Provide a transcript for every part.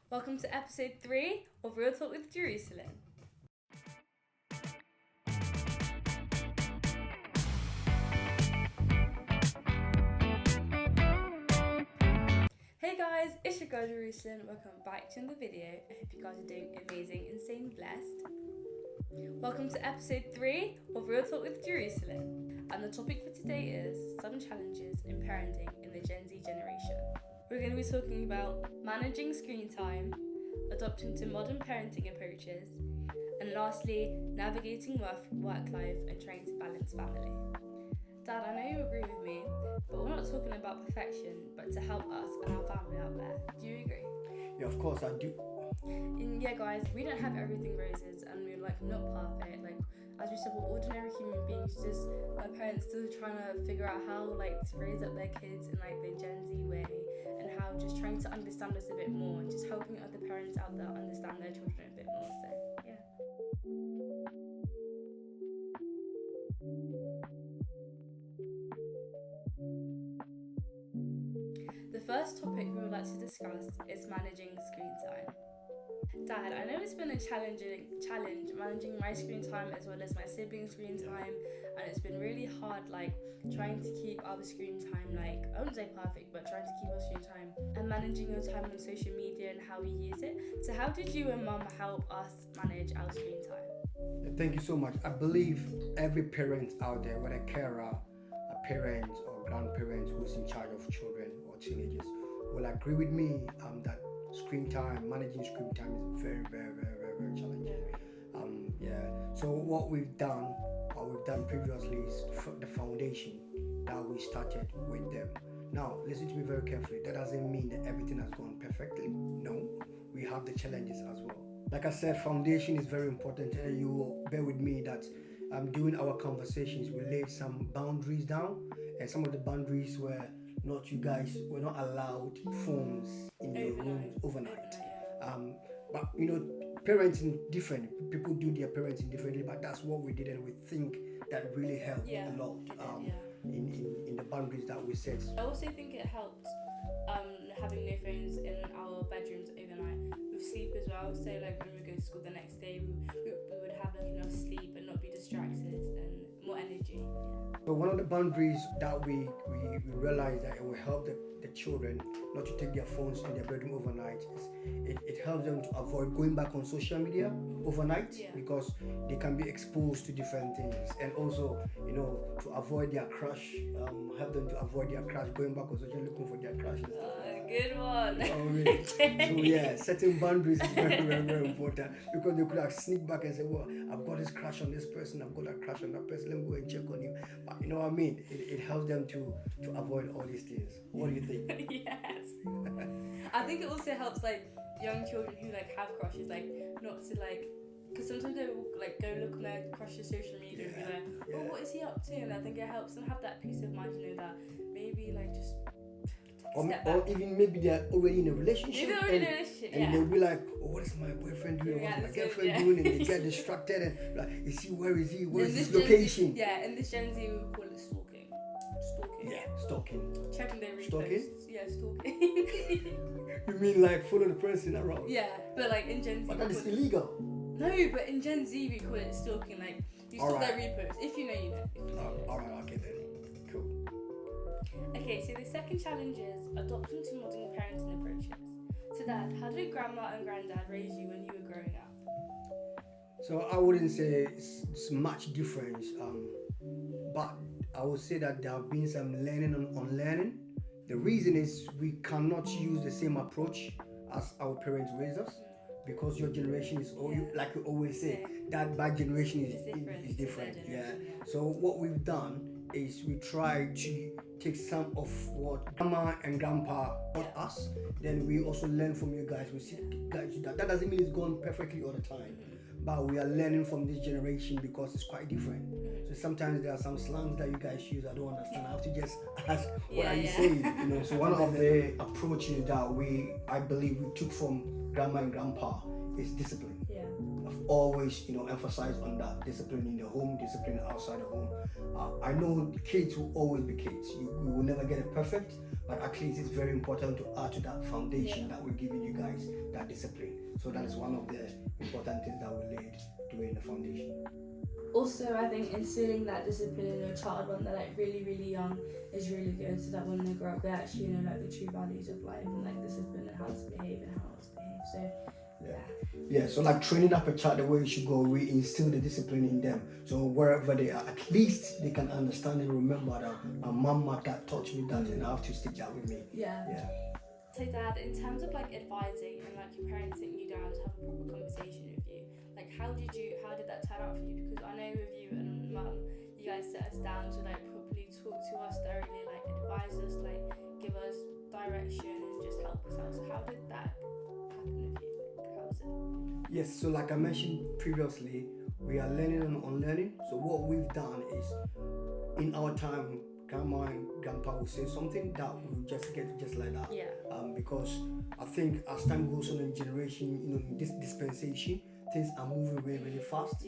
Welcome to episode 3 of Real Talk with Jairuslyn. Hey guys, it's your girl Jairuslyn. Welcome back to another video. I hope you guys are doing amazing, insane, blessed. Welcome to episode 3 of Real Talk with Jairuslyn. And the topic for today is some challenges in parenting in the Gen Z generation. We're going to be talking about managing screen time, adopting to modern parenting approaches, and lastly, navigating work life and trying to balance family. Dad, I know you agree with me, but we're not talking about perfection, but to help us and our family out there. Do you agree? Yeah, of course I do. And yeah, guys, we don't have everything roses, and we're not perfect. As we said, we're ordinary human beings. Just my parents still trying to figure out how to raise up their kids in the Gen Z way, and how just trying to understand us a bit more, and just helping other parents out there understand their children a bit more. So yeah. The first topic we would like to discuss is managing screen time. Dad, I know it's been a challenge managing my screen time as well as my siblings' screen time, and it's been really hard trying to keep our screen time I wouldn't say perfect, but trying to keep our screen time and managing your time on social media and how we use it. So how did you and Mum help us manage our screen time? Thank you so much. I believe every parent out there, whether carer, a parent or grandparent who's in charge of children or teenagers, will agree with me that managing screen time is very, very, very, very, very challenging. So what we've done previously is the foundation that we started with them. Now, listen to me very carefully. That doesn't mean that everything has gone perfectly. No, we have the challenges as well. Like I said, foundation is very important, and you will bear with me that during our conversations, we laid some boundaries down, and some of the boundaries were you guys were not allowed phones in your rooms overnight. But parenting different. People do their parenting differently, but that's what we did, and we think that really helped a lot in the boundaries that we set. I also think it helped having no phones in our bedrooms overnight with sleep as well. So when we go to school the next day, we would have enough sleep and not be distracted and more energy. So one of the boundaries that we realized that it will help the children not to take their phones in their bedroom overnight is it helps them to avoid going back on social media overnight, because they can be exposed to different things, and also to avoid their crush, help them to avoid their crush going back on social looking for their crush and stuff. Good one. So setting boundaries is very, very, very important, because they could sneak back and say, well, I've got this crush on this person, I've got a crush on that person, let me go and check on him. But you know what I mean? It helps them to avoid all these things. What do you think? Yes. I think it also helps young children who have crushes, not to because sometimes they will go look on their crush's social media and be what is he up to? And I think it helps them have that peace of mind to know that maybe just or even maybe they're already in a relationship. And they'll be what is my boyfriend doing? What's my girlfriend doing? And they get distracted and is he? Where is he? Where's his location? In this Gen Z we would call it stalking. Stalking. Checking their reposts. Stalking? Yeah, stalking. You mean follow the person around? Yeah, but in Gen Z. But that is illegal. No, but in Gen Z we call it stalking. You stalk their reposts. If you know, you know. Alright, okay then. Cool. Okay, so the second challenge is adopting to modern parenting approaches. So Dad, how did Grandma and Granddad raise you when you were growing up? So I wouldn't say it's much difference, but I would say that there have been some learning and unlearning. The reason is we cannot use the same approach as our parents raised us, because your generation is, like you always say, that by generation is different. So what we've done is we try to take some of what Grandma and Grandpa taught us, then we also learn from you guys. We see guys do that. That doesn't mean it's gone perfectly all the time, but we are learning from this generation because it's quite different. So sometimes there are some slangs that you guys use I don't understand. I have to just ask, what are you saying? So one of the approaches that I believe we took from Grandma and Grandpa is discipline. I've always emphasized on that discipline in the home, discipline outside the home. I know kids will always be kids. We will never get it perfect, but at least it's very important to add to that foundation that we're giving you guys, that discipline. So that is one of the important things that we laid during the foundation. Also, I think instilling that discipline in your child when they're like really, really young is really good, so that when they grow up, they actually know like the true values of life and like discipline and how to behave and how not to behave. So, yeah. So like training up a child the way you should go, we instill the discipline in them. So wherever they are, at least they can understand and remember that my mom, my dad taught me that, and I have to stick that with me. Yeah. So, Dad, in terms of like advising and like your parents sitting you down to have a proper conversation with you, like how did that turn out for you? Because I know with you and Mum, you guys set us down to like properly talk to us thoroughly, like advise us, like give us direction and just help us out. So how did that happen with you? Like, how was it? Yes, so like I mentioned previously, we are learning and unlearning. So what we've done is, in our time, grandma and grandpa will say something that will just get just like that. Yeah. Because I think as time goes on in generation, in this dispensation, things are moving really, really fast.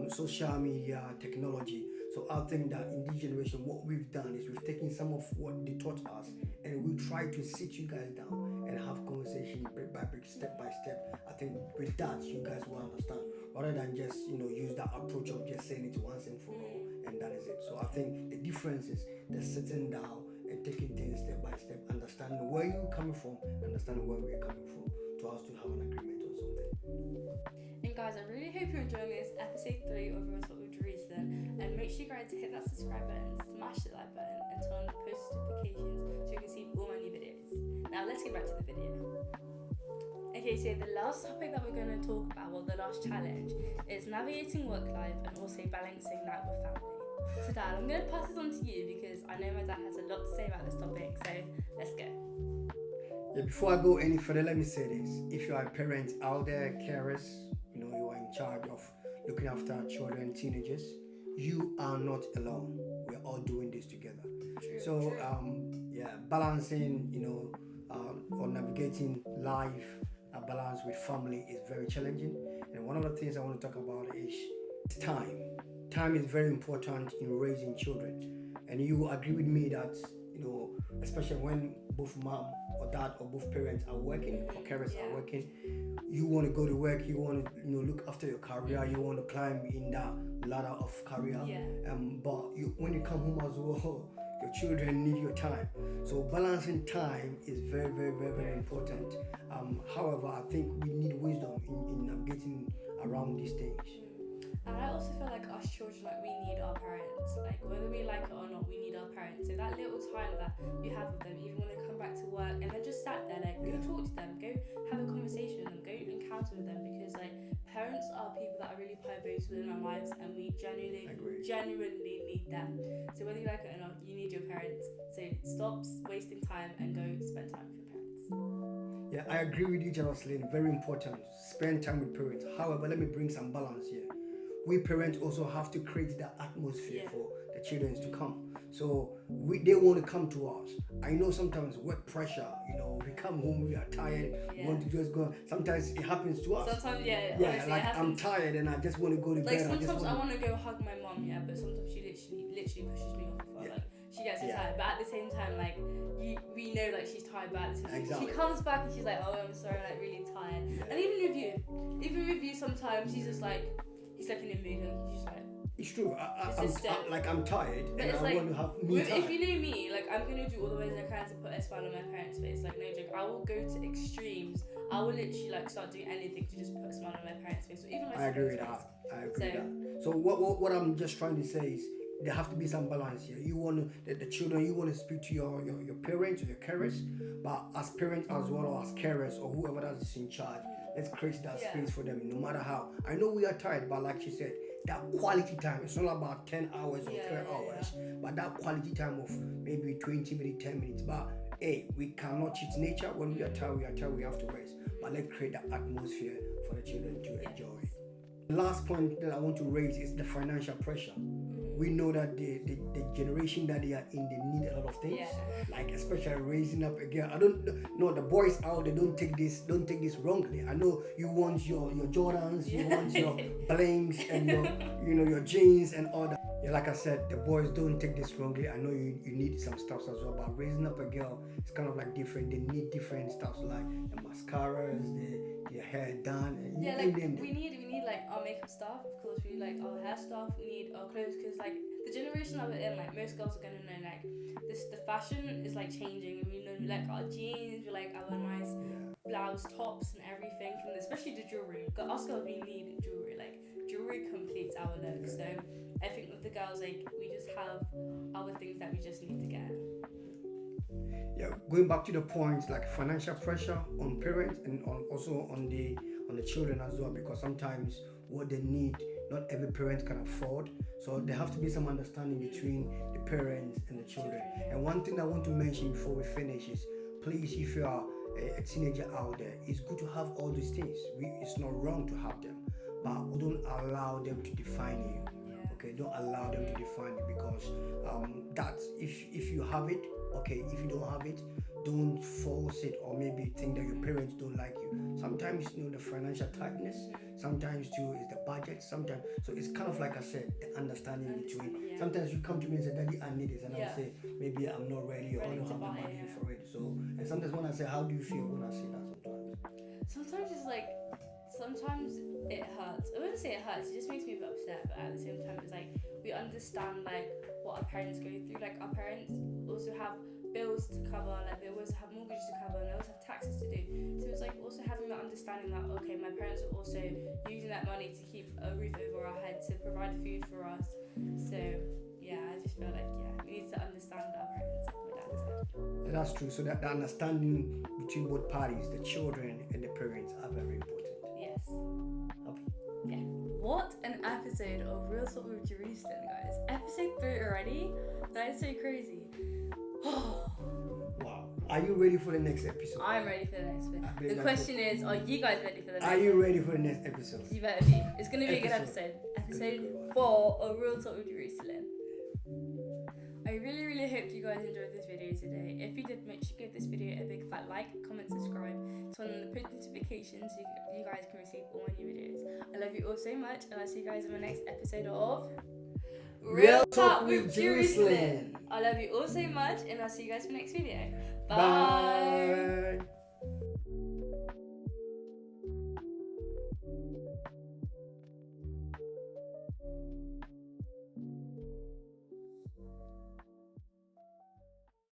Social media, technology. So I think that in this generation, what we've done is we've taken some of what they taught us, and we try to sit you guys down and have conversation brick by brick, step by step. I think with that, you guys will understand, rather than just use that approach of just saying it once and for all, and that is it. So I think the difference is the sitting down and taking things step by step, understanding where you're coming from, understanding where we're coming from, to us to have an agreement on something. And guys, I really hope you're enjoying this episode 3 of Real Talk with Jairuslyn, and make sure you guys hit that subscribe button, smash the like button, and turn on the post notifications so you can see all my new videos. Now let's get back to the video. Okay, so the last topic that we're going to talk about, well, the last challenge, is navigating work life and also balancing that with family. So Dad, I'm going to pass this on to you because I know my dad has a lot to say about this topic, so let's go. Yeah, before I go any further, let me say this. If you are a parent out there, carers, you are in charge of looking after children, teenagers, you are not alone. We're all doing this together. True. Balancing, or navigating life, a balance with family is very challenging. And one of the things I want to talk about is time. Time is very important in raising children. And you agree with me that, especially when both mom or dad or both parents are working or carers are working, you want to go to work, you want to look after your career, you want to climb in that ladder of career. But when you come home as well, your children need your time. So balancing time is very, very, very, very important. However, I think we need wisdom in navigating around these things. And I also feel like us children, like we need our parents. Like whether we like it or not, we need our parents. So that little time that you have with them, even when they come back to work and they're just sat there, like go talk to them, go have a conversation with them, go encounter with them, because like parents are people that are really pivotal in our lives, and we genuinely need them. So whether you like it or not, you need your parents. So stop wasting time and go spend time with your parents. Yeah, I agree with you, Jairuslyn. Very important. Spend time with parents. However, let me bring some balance here. We parents also have to create that atmosphere for the children to come. So they want to come to us. I know sometimes work pressure, we come home, we are tired, we want to just go. Sometimes it happens to us. Sometimes, like I'm tired and I just want to go to bed. Sometimes I want to go hug my mom, but sometimes she literally pushes me off. Like she gets so tired, but at the same time, like we know like she's tired, but at the same time, she comes back and she's like, oh, I'm sorry, like really tired. And even with you, sometimes she's just like. He's like in a mood and he's just like... It's true. I'm tired but and I want to have me time. If you know me, like I'm going to do all the ways I can to put a smile on my parents' face. Like no joke, I will go to extremes. I will literally like start doing anything to just put a smile on my parents' face. So even my I agree with that. So what I'm just trying to say is there have to be some balance here. You want the children, you want to speak to your parents or your carers, but as parents as well, or as carers or whoever that is in charge, let's create that space for them, no matter how. I know we are tired, but like she said, that quality time, it's not about 10 hours or 12 hours, but that quality time of maybe 20 minutes, 10 minutes. But hey, we cannot cheat nature. When we are tired, we have to rest. But let's create that atmosphere for the children to enjoy. The last point that I want to raise is the financial pressure. We know that the generation that they are in, they need a lot of things, like especially raising up a girl. I don't know, the boys out there, don't take this wrongly. I know you want your Jordans, you want your blings and your jeans and all that. Yeah, like I said, the boys don't take this wrongly. I know you need some stuff as well, but raising up a girl, it's kind of like different. They need different stuff like the mascaras, hair done, and Yeah, you like named we it. need like our makeup stuff, of course. We need like our hair stuff. We need our clothes because like the generation that we're in, like most girls are gonna know like the fashion is like changing, and we know we like our jeans, we like our nice blouse tops and everything, and especially the jewelry. But us girls, we need jewelry. Like jewelry completes our look. So I think with the girls, like we just have our things that we just need to get. Yeah, going back to the point, like financial pressure on parents and also on the children as well, because sometimes what they need, not every parent can afford. So there have to be some understanding between the parents and the children. And one thing I want to mention before we finish is, please, if you are a teenager out there, it's good to have all these things. It's not wrong to have them, but don't allow them to define you. Okay, don't allow them to define you, because that's if you have it, okay. If you don't have it, don't force it, or maybe think that your parents don't like you. Sometimes the financial tightness, sometimes too is the budget, sometimes. So it's kind of like I said, the understanding between. Sometimes you come to me and say, Daddy, I need this, and I'll say, maybe I'm not ready, or I don't have the money for it. So, and sometimes when I say, how do you feel when I say that? Sometimes it's like, sometimes it hurts. I wouldn't say it hurts, it just makes me a bit upset, but at the same time it's like we understand like what our parents go through. Like our parents also have bills to cover, like they always have mortgages to cover, and they also have taxes to do. So it's like also having that understanding that okay, my parents are also using that money to keep a roof over our head, to provide food for us. So yeah, I just feel like we need to understand our parents, like my dad said. That's true. So that the understanding between both parties, the children and the parents, are very important. Yes. Okay. Yeah. What an episode of Real Talk with Jairuslyn, guys. Episode 3 already? That is so crazy. Wow. Are you ready for the next episode? I'm ready for the next one. The question is, are you guys ready for the next one? Are you ready for the next episode? You better be. It's going to be a good episode. Episode 4 of Real Talk with Jairuslyn. I really, really hope you guys enjoyed this video today. If you did, make sure you give this video a big fat like, comment, subscribe, turn on the post notifications so you guys can receive all my new videos. I love you all so much, and I'll see you guys in my next episode of Real Talk with Jairuslyn. I love you all so much, and I'll see you guys for the next video. Bye.